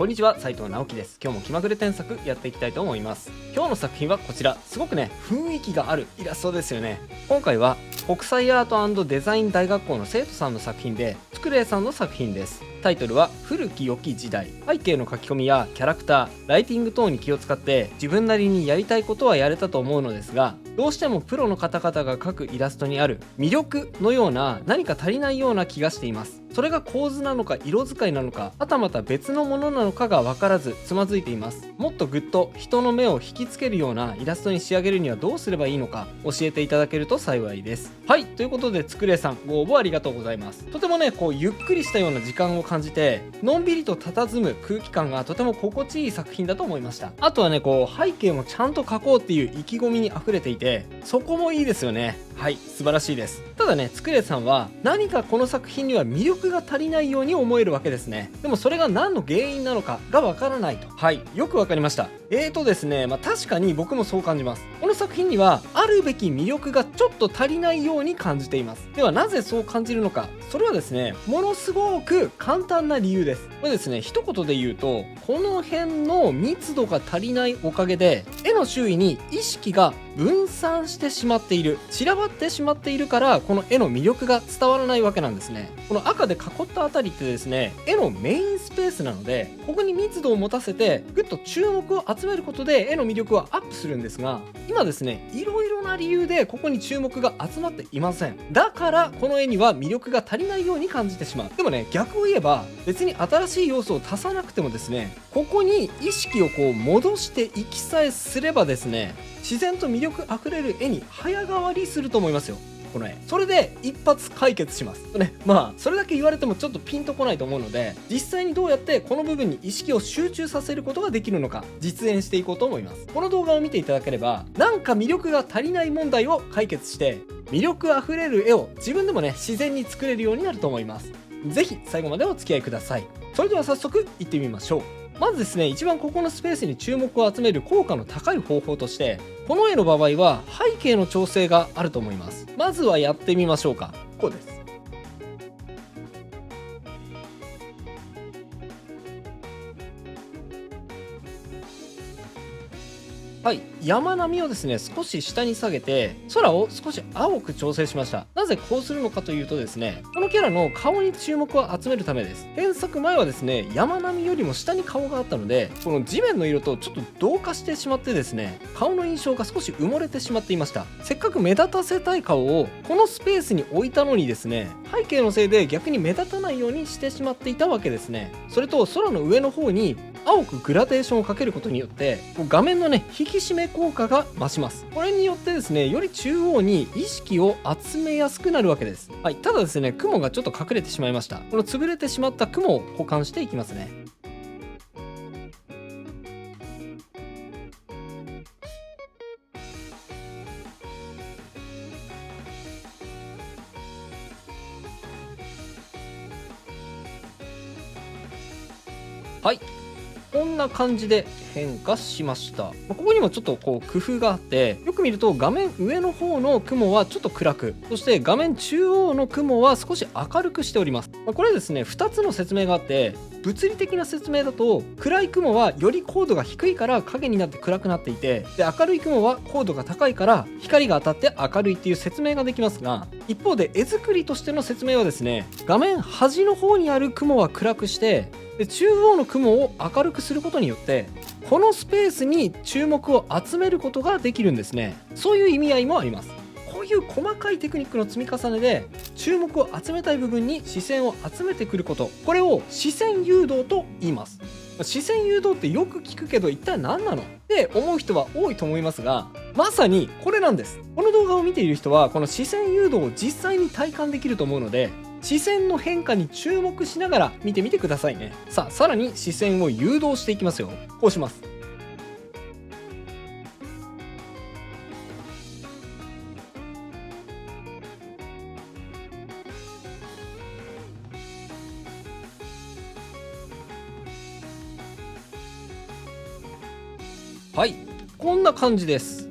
こんにちは、斉藤直樹です。今日も気まぐれ添削やっていきたいと思います。今日の作品はこちら。すごくね、雰囲気があるイラストですよね。今回は国際アートデザイン大学校の生徒さんの作品で、つくれいさんの作品です。タイトルは古き良き時代。背景の書き込みやキャラクター、ライティング等に気を使って自分なりにやりたいことはやれたと思うのですが、どうしてもプロの方々が描くイラストにある魅力のような何か足りないような気がしています。それが構図なのか色使いなのか、はたまた別のものなのかが分からずつまずいています。もっとぐっと人の目を引きつけるようなイラストに仕上げるにはどうすればいいのか教えていただけると幸いです。はい、ということでつくれいさんご応募ありがとうございます。とてもねゆっくりしたような時間を感じて、のんびりと佇む空気感がとても心地いい作品だと思いました。あとはね背景もちゃんと描こうっていう意気込みに溢れていて、そこもいいですよね。はい、素晴らしいです。ただねつくれいさんは何かこの作品には魅力が足りないように思えるわけですね。でもそれが何の原因なのかがわからないと。はい、よくわかりました。ですね、確かに僕もそう感じます。この作品にはあるべき魅力がちょっと足りないように感じています。ではなぜそう感じるのか、それはですねものすごく簡単な理由です。これですね一言で言うと、この辺の密度が足りないおかげで絵の周囲に意識が分散してしまっている、散らばってしまっているから、この絵の魅力が伝わらないわけなんですね。この赤で囲ったあたりってですね絵のメインスペースなので、ここに密度を持たせてぐっと注目を集めることで絵の魅力はアップするんですが、今ですねいろいろな理由でここに注目が集まっていません。だからこの絵には魅力が足りないように感じてしまう。でもね逆を言えば、別に新しい要素を足さなくてもですね、ここに意識を戻していきさえすればですね、自然と魅力あふれる絵に早変わりすると思いますよ、この絵。それで一発解決しますね。それだけ言われてもちょっとピンとこないと思うので、実際にどうやってこの部分に意識を集中させることができるのか実演していこうと思います。この動画を見ていただければ、なんか魅力が足りない問題を解決して、魅力あふれる絵を自分でもね自然に作れるようになると思います。ぜひ最後までお付き合いください。それでは早速いってみましょう。まずですね、一番ここのスペースに注目を集める効果の高い方法として、この絵の場合は背景の調整があると思います。まずはやってみましょうか。こうです。はい、山並みをですね少し下に下げて、空を少し青く調整しました。なぜこうするのかというとですね、このキャラの顔に注目を集めるためです。原作前はですね山並みよりも下に顔があったので、この地面の色とちょっと同化してしまってですね、顔の印象が少し埋もれてしまっていました。せっかく目立たせたい顔をこのスペースに置いたのにですね、背景のせいで逆に目立たないようにしてしまっていたわけですね。それと空の上の方に青くグラデーションをかけることによって画面のね引き締め効果が増します。これによってですねより中央に意識を集めやすくなるわけです。はい、ただですね雲がちょっと隠れてしまいました。この潰れてしまった雲を補完していきますね。はい、こんな感じで変化しました。ここにもちょっと工夫があって、よく見ると画面上の方の雲はちょっと暗く、そして画面中央の雲は少し明るくしております。これですね2つの説明があって、物理的な説明だと暗い雲はより高度が低いから影になって暗くなっていて、で明るい雲は高度が高いから光が当たって明るいっていう説明ができますが、一方で絵作りとしての説明はですね、画面端の方にある雲は暗くして、で中央の雲を明るくすることによってこのスペースに注目を集めることができるんですね。そういう意味合いもあります。こういう細かいテクニックの積み重ねで注目を集めたい部分に視線を集めてくること、これを視線誘導と言います。視線誘導ってよく聞くけど一体何なのって思う人は多いと思いますが、まさにこれなんです。この動画を見ている人はこの視線誘導を実際に体感できると思うので、視線の変化に注目しながら見てみてくださいね。さらに視線を誘導していきますよ。こうします。はい、こんな感じです。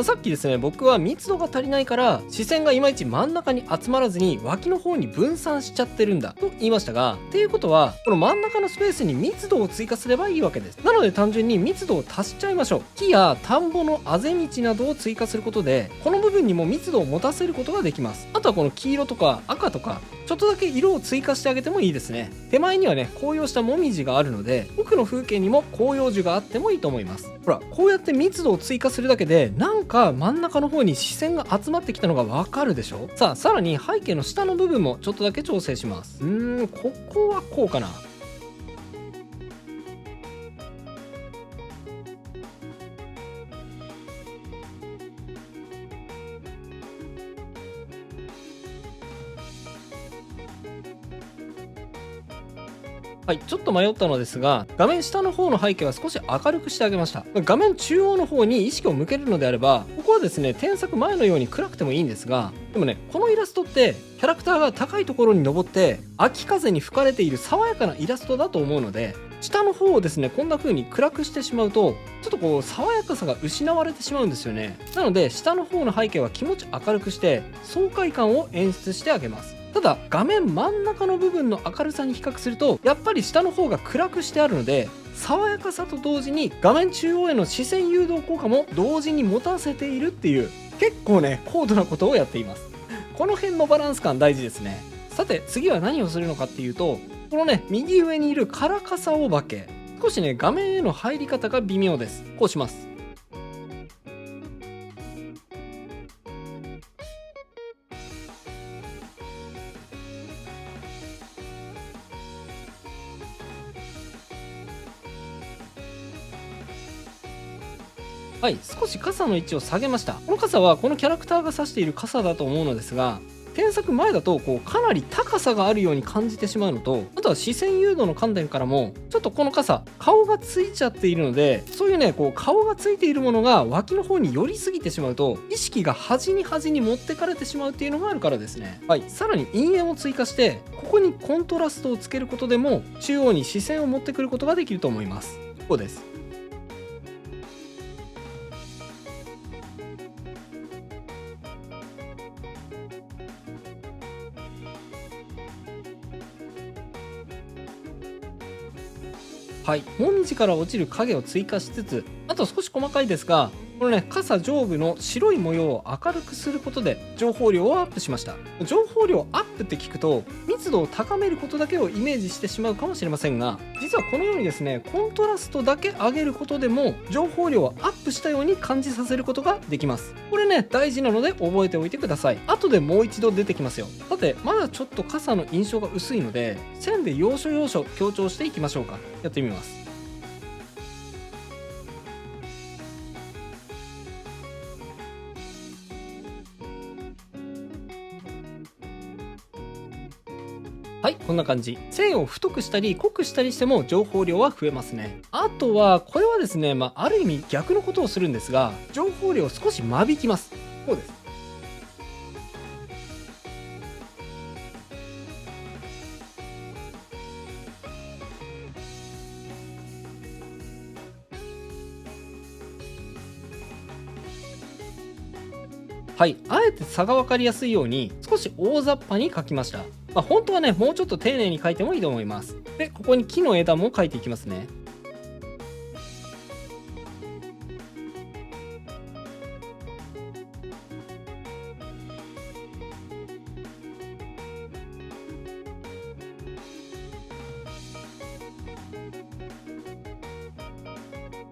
さっきですね、僕は密度が足りないから視線がいまいち真ん中に集まらずに脇の方に分散しちゃってるんだと言いましたが、っていうことはこの真ん中のスペースに密度を追加すればいいわけです。なので単純に密度を足しちゃいましょう。木や田んぼのあぜ道などを追加することでこの部分にも密度を持たせることができます。あとはこの黄色とか赤とかちょっとだけ色を追加してあげてもいいですね。手前にはね紅葉したもみじがあるので奥の風景にも広葉樹があってもいいと思います。ほらこうやって密度を追加するだけでなんか真ん中の方に視線が集まってきたのがわかるでしょ。さあさらに背景の下の部分もちょっとだけ調整します。ここはこうかな。はい、ちょっと迷ったのですが、画面下の方の背景は少し明るくしてあげました。画面中央の方に意識を向けるのであれば、ここはですね、添削前のように暗くてもいいんですが、でもね、このイラストってキャラクターが高いところに登って秋風に吹かれている爽やかなイラストだと思うので、下の方をですねこんな風に暗くしてしまうとちょっとこう爽やかさが失われてしまうんですよね。なので下の方の背景は気持ち明るくして爽快感を演出してあげます。ただ画面真ん中の部分の明るさに比較するとやっぱり下の方が暗くしてあるので、爽やかさと同時に画面中央への視線誘導効果も同時に持たせているっていう結構ね高度なことをやっています。この辺のバランス感大事ですね。さて次は何をするのかっていうと、このね右上にいるカラカサお化け、少しね画面への入り方が微妙です。こうします。はい、少し傘の位置を下げました。この傘はこのキャラクターが指している傘だと思うのですが、添削前だとこうかなり高さがあるように感じてしまうのと、あとは視線誘導の観点からもちょっとこの傘顔がついちゃっているので、そういうねこう顔がついているものが脇の方に寄りすぎてしまうと意識が端に端に持ってかれてしまうっていうのがあるからですね。はい、さらに陰影を追加してここにコントラストをつけることでも中央に視線を持ってくることができると思います。こうです。はい、もみじから落ちる影を追加しつつ、あと少し細かいですが、このね傘上部の白い模様を明るくすることで情報量をアップしました。情報量アップって聞くと密度を高めることだけをイメージしてしまうかもしれませんが、実はこのようにですねコントラストだけ上げることでも情報量をアップしたように感じさせることができます。これね大事なので覚えておいてください。後でもう一度出てきますよ。さてまだちょっと傘の印象が薄いので線で要所要所強調していきましょうか。やってみます。はい、こんな感じ。線を太くしたり濃くしたりしても情報量は増えますね。あとはこれはですね、ある意味逆のことをするんですが、情報量を少し間引きます。こうです。はい、あえて差が分かりやすいように少し大雑把に書きました。本当はねもうちょっと丁寧に書いてもいいと思います。でここに木の枝も書いていきますね。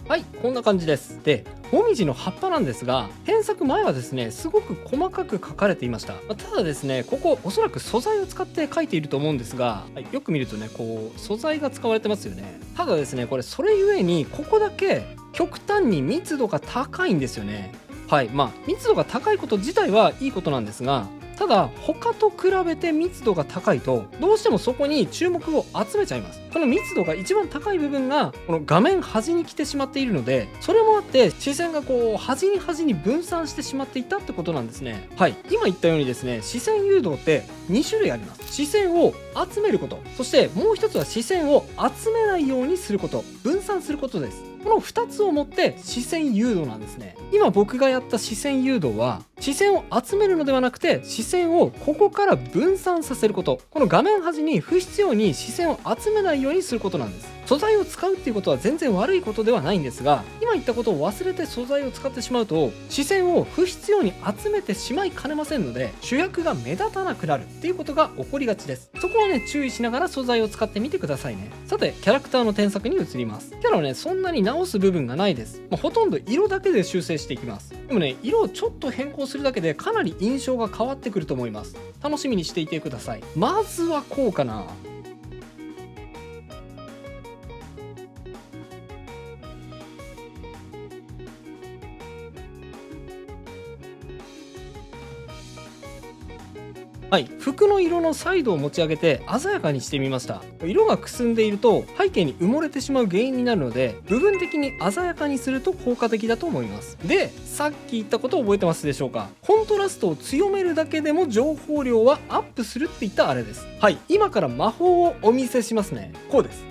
はい、こんな感じです。でもみじの葉っぱなんですが、添削前はですねすごく細かく書かれていました。ただですねここおそらく素材を使って書いていると思うんですが、はい、よく見るとねこう素材が使われてますよね。ただですねこれそれゆえにここだけ極端に密度が高いんですよね。はい、密度が高いこと自体はいいことなんですが、ただ他と比べて密度が高いとどうしてもそこに注目を集めちゃいます。この密度が一番高い部分がこの画面端に来てしまっているので、それもあって視線がこう端に端に分散してしまっていたってことなんですね。はい、今言ったようにですね、視線誘導って2種類あります。視線を集めること、そしてもう一つは視線を集めないようにすること、分散することです。この2つをもって視線誘導なんですね。今僕がやった視線誘導は視線を集めるのではなくて、視線をここから分散させること、この画面端に不必要に視線を集めないようにすることなんです。素材を使うっていうことは全然悪いことではないんですが、今言ったことを忘れて素材を使ってしまうと視線を不必要に集めてしまいかねませんので、主役が目立たなくなるっていうことが起こりがちです。そこはね、注意しながら素材を使ってみてくださいね。さて、キャラクターの添削に移ります。キャラはね、そんなに直す部分がないです。ほとんど色だけで修正していきます。でもね、色をちょっと変更するだけでかなり印象が変わってくると思います。楽しみにしていてください。まずはこうかな。はい、服の色のサイドを持ち上げて鮮やかにしてみました。色がくすんでいると背景に埋もれてしまう原因になるので、部分的に鮮やかにすると効果的だと思います。で、さっき言ったことを覚えてますでしょうか。コントラストを強めるだけでも情報量はアップするって言ったあれです。はい、今から魔法をお見せしますね。こうです。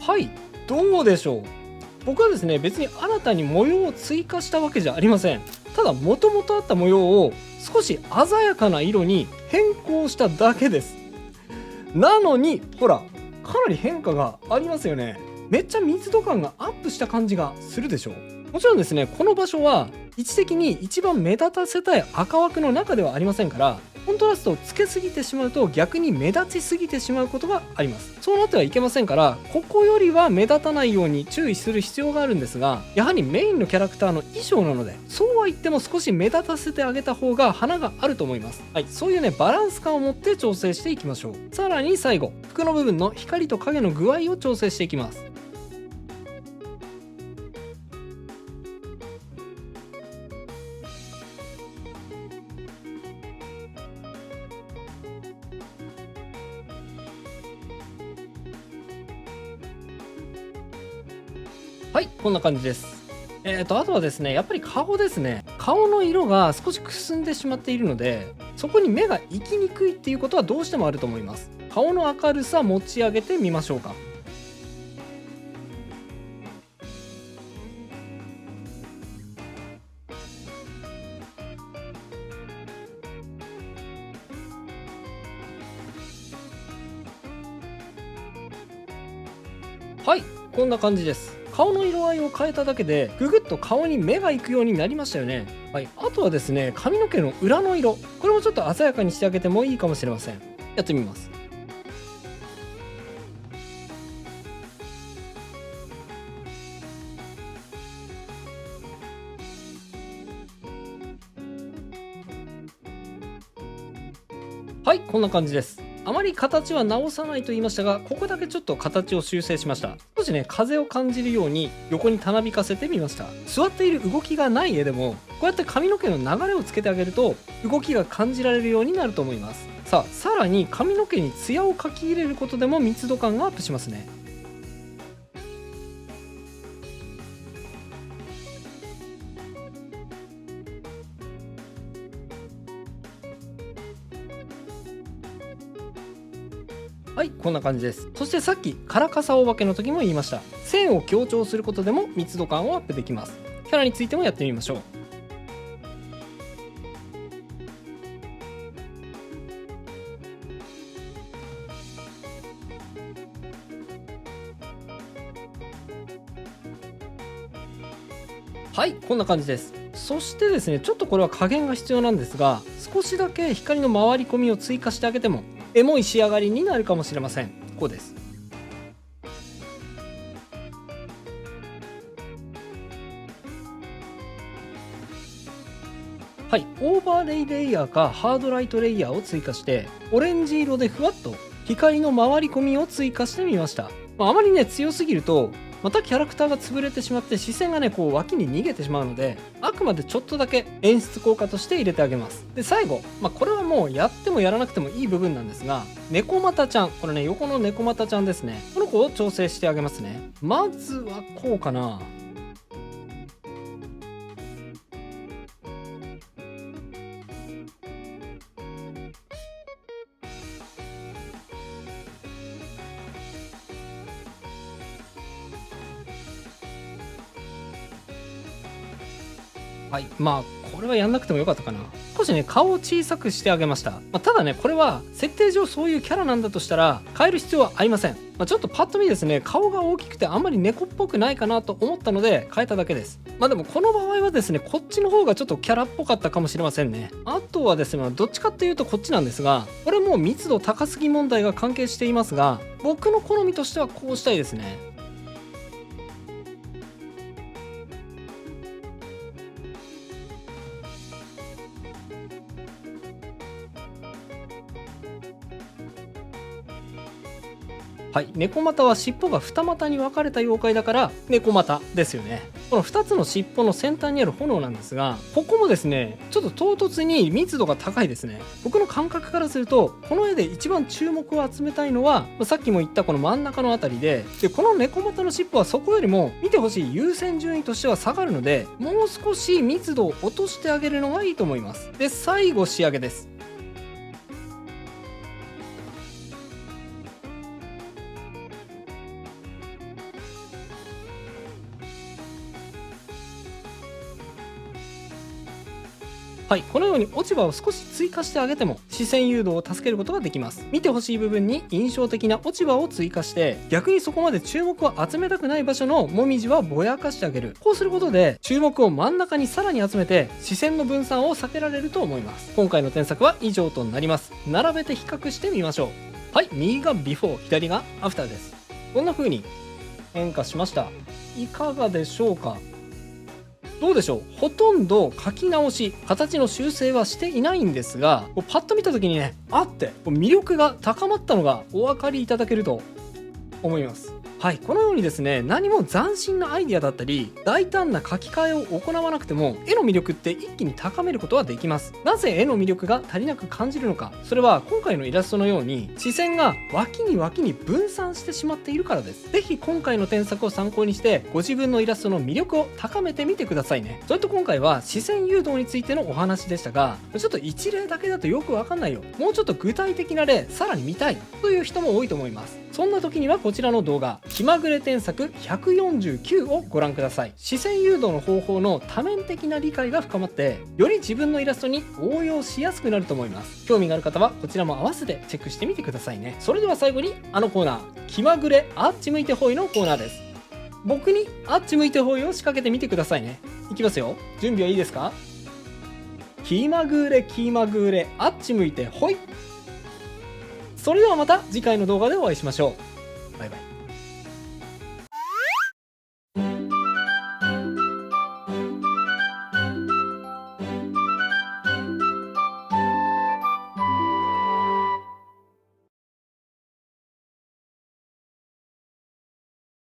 はい、どうでしょう。僕はですね、別に新たに模様を追加したわけじゃありません。ただ元々あった模様を少し鮮やかな色に変更しただけです。なのにほら、かなり変化がありますよね。めっちゃ密度感がアップした感じがするでしょう。もちろんですね、この場所は位置的に一番目立たせたい赤枠の中ではありませんから、コントラストをつけすぎてしまうと逆に目立ちすぎてしまうことがあります。そうなってはいけませんから、ここよりは目立たないように注意する必要があるんですが、やはりメインのキャラクターの衣装なので、そうは言っても少し目立たせてあげた方が花があると思います。はい、そういうね、バランス感を持って調整していきましょう。さらに最後、服の部分の光と影の具合を調整していきます。はい、こんな感じです。あとはですね、やっぱり顔ですね。顔の色が少しくすんでしまっているので、そこに目が行きにくいっていうことはどうしてもあると思います。顔の明るさ持ち上げてみましょうか。はい、こんな感じです。顔の色合いを変えただけでぐぐっと顔に目が行くようになりましたよね。はい、あとはですね、髪の毛の裏の色、これもちょっと鮮やかにしてあげてもいいかもしれません。やってみます。はい、こんな感じです。あまり形は直さないと言いましたが、ここだけちょっと形を修正しました。少しね、風を感じるように横にたなびかせてみました。座っている動きがない絵でも、こうやって髪の毛の流れをつけてあげると動きが感じられるようになると思います。さあ、さらに髪の毛にツヤを描き入れることでも密度感がアップしますね。はい、こんな感じです。そしてさっきカラカサお化けの時も言いました。線を強調することでも密度感をアップできます。キャラについてもやってみましょう。はい、こんな感じです。そしてですね、ちょっとこれは加減が必要なんですが、少しだけ光の回り込みを追加してあげてもエモい仕上がりになるかもしれません。こうです。はい、オーバーレイレイヤーかハードライトレイヤーを追加して、オレンジ色でふわっと光の回り込みを追加してみました。あまりね強すぎるとまたキャラクターが潰れてしまって視線がねこう脇に逃げてしまうので、あくまでちょっとだけ演出効果として入れてあげます。で最後、これはもうやってもやらなくてもいい部分なんですが、猫又ちゃん、これね横の猫又ちゃんですね、この子を調整してあげますね。まずはこうかな。はい、これはやんなくてもよかったかな。少しね顔を小さくしてあげました。ただねこれは設定上そういうキャラなんだとしたら変える必要はありません。ちょっとパッと見ですね顔が大きくてあんまり猫っぽくないかなと思ったので変えただけです。でもこの場合はですねこっちの方がちょっとキャラっぽかったかもしれませんね。あとはですねどっちかっていうとこっちなんですが、これも密度高すぎ問題が関係していますが、僕の好みとしてはこうしたいですね。はい、猫股は尻尾が二股に分かれた妖怪だから猫股ですよね。この2つの尻尾の先端にある炎なんですが、ここもですねちょっと唐突に密度が高いですね。僕の感覚からするとこの絵で一番注目を集めたいのはさっきも言ったこの真ん中のあたりで、この猫股の尻尾はそこよりも見てほしい優先順位としては下がるので、もう少し密度を落としてあげるのがいいと思います。で最後仕上げです。はい、このように落ち葉を少し追加してあげても視線誘導を助けることができます。見てほしい部分に印象的な落ち葉を追加して、逆にそこまで注目を集めたくない場所のもみじはぼやかしてあげる。こうすることで注目を真ん中にさらに集めて視線の分散を避けられると思います。今回の添削は以上となります。並べて比較してみましょう。はい、右がビフォー、左がアフターです。こんな風に変化しました。いかがでしょうか。どうでしょう。ほとんど書き直し、形の修正はしていないんですが、パッと見た時にね、って魅力が高まったのがお分かりいただけると思います。はい、このようにですね何も斬新なアイデアだったり大胆な書き換えを行わなくても絵の魅力って一気に高めることはできます。なぜ絵の魅力が足りなく感じるのか、それは今回のイラストのように視線が脇に脇に分散してしまっているからです。ぜひ今回の添削を参考にしてご自分のイラストの魅力を高めてみてくださいね。それと今回は視線誘導についてのお話でしたが、ちょっと一例だけだとよくわかんないよ、もうちょっと具体的な例さらに見たいという人も多いと思います。そんな時にはこちらの動画気まぐれ添削149をご覧ください。視線誘導の方法の多面的な理解が深まってより自分のイラストに応用しやすくなると思います。興味がある方はこちらも合わせてチェックしてみてくださいね。それでは最後にあのコーナー、気まぐれあっち向いてほいのコーナーです。僕にあっち向いてほいを仕掛けてみてくださいね。いきますよ。準備はいいですか。気まぐれ気まぐれあっち向いてほい。それではまた次回の動画でお会いしましょう。バイバイ。